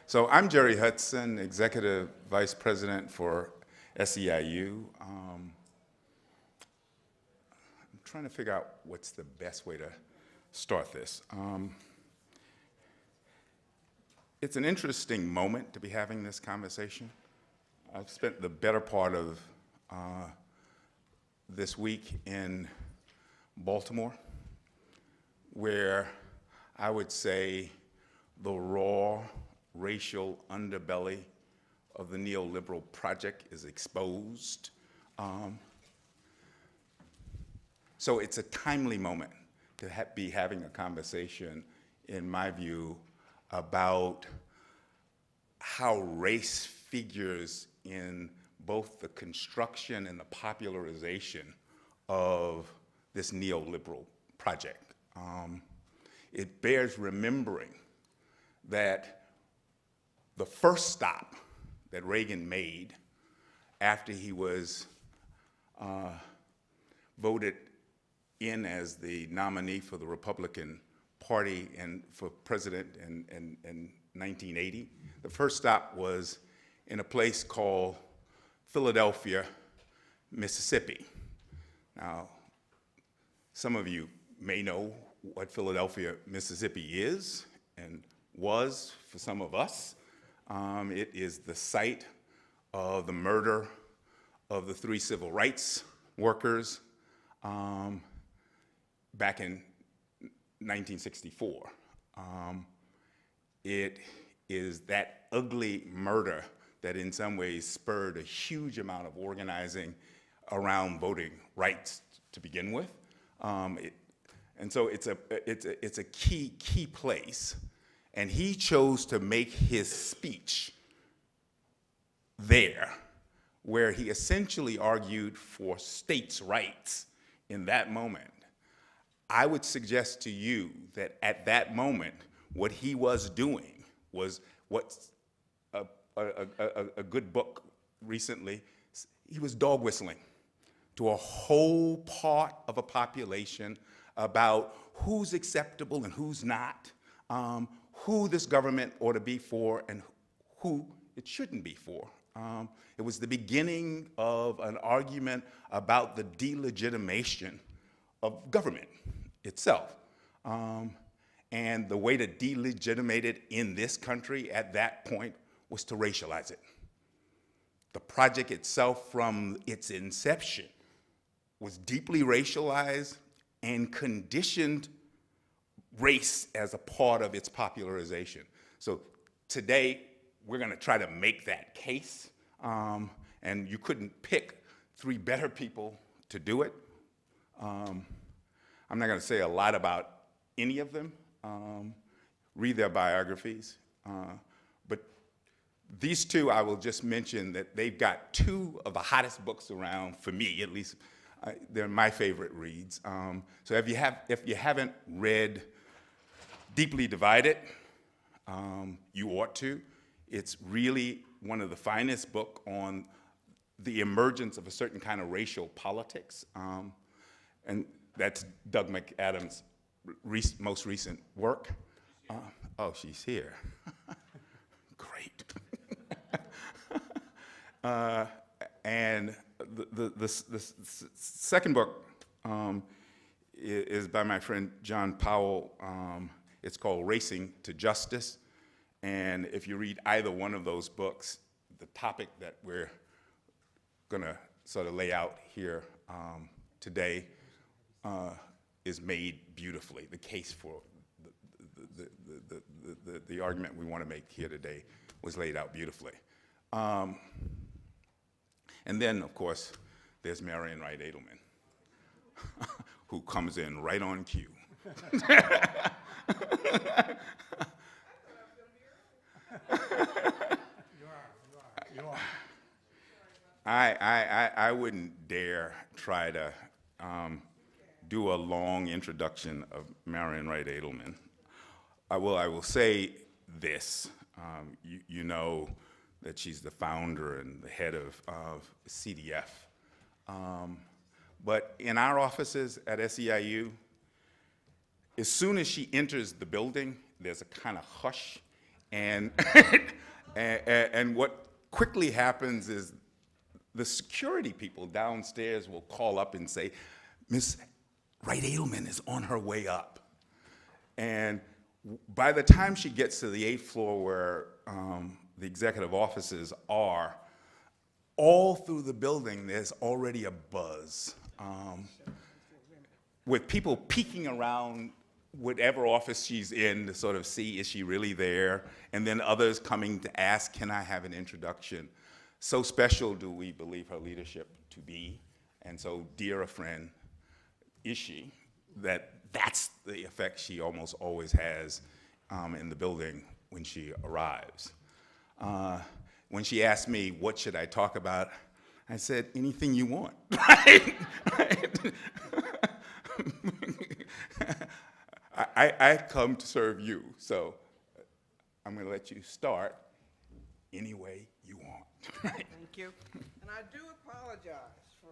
So I'm Gerry Hudson, Executive Vice President for SEIU. I'm trying to figure out what's the best way to start this. It's an interesting moment to be having this conversation. I've spent the better part of this week in Baltimore, where I would say the raw racial underbelly of the neoliberal project is exposed. So it's a timely moment to be having a conversation, in my view, about how race figures in both the construction and the popularization of this neoliberal project. It bears remembering that the first stop that Reagan made after he was voted in as the nominee for the Republican Party and for president in 1980, the first stop was in a place called Philadelphia, Mississippi. Now, some of you may know what Philadelphia, Mississippi is and was for some of us. It is the site of the murder of the 3 civil rights workers back in 1964. It is that ugly murder that in some ways spurred a huge amount of organizing around voting rights to begin with. And so it's a key place. And he chose to make his speech there, where he essentially argued for states' rights in that moment. I would suggest to you that at that moment, what he was doing was what's a good book recently, he was dog whistling to a whole part of a population about who's acceptable and who's not, who this government ought to be for and who it shouldn't be for. It was the beginning of an argument about the delegitimation of government itself. And the way to delegitimize it in this country at that point was to racialize it. The project itself, from its inception, was deeply racialized and conditioned race as a part of its popularization. So today, we're going to try to make that case, and you couldn't pick 3 better people to do it. I'm not going to say a lot about any of them. Read their biographies. But these 2, I will just mention that they've got 2 of the hottest books around, for me at least. They're my favorite reads. So if you haven't read Deeply Divided, you ought to. It's really one of the finest books on the emergence of a certain kind of racial politics. And that's Doug McAdams' most recent work. Oh, she's here. Great. And the second book is by my friend John Powell. It's called Racing to Justice. And if you read either one of those books, the topic that we're going to sort of lay out here today is made beautifully. The case for the argument we want to make here today was laid out beautifully. And then, of course, there's Marian Wright Edelman, who comes in right on cue. You are. I wouldn't dare try to do a long introduction of Marian Wright Edelman. I will say this. You know that she's the founder and the head of CDF. But in our offices at SEIU, as soon as she enters the building, there's a kind of hush And, and what quickly happens is the security people downstairs will call up and say, Miss Wright Edelman is on her way up. And by the time she gets to the 8th floor where the executive offices are, all through the building there's already a buzz with people peeking around whatever office she's in to sort of see, is she really there? And then others coming to ask, can I have an introduction? So special do we believe her leadership to be, and so dear a friend is she, that that's the effect she almost always has in the building when she arrives. When she asked me, what should I talk about? I said, anything you want. I come to serve you, so I'm going to let you start any way you want. Thank you. And I do apologize for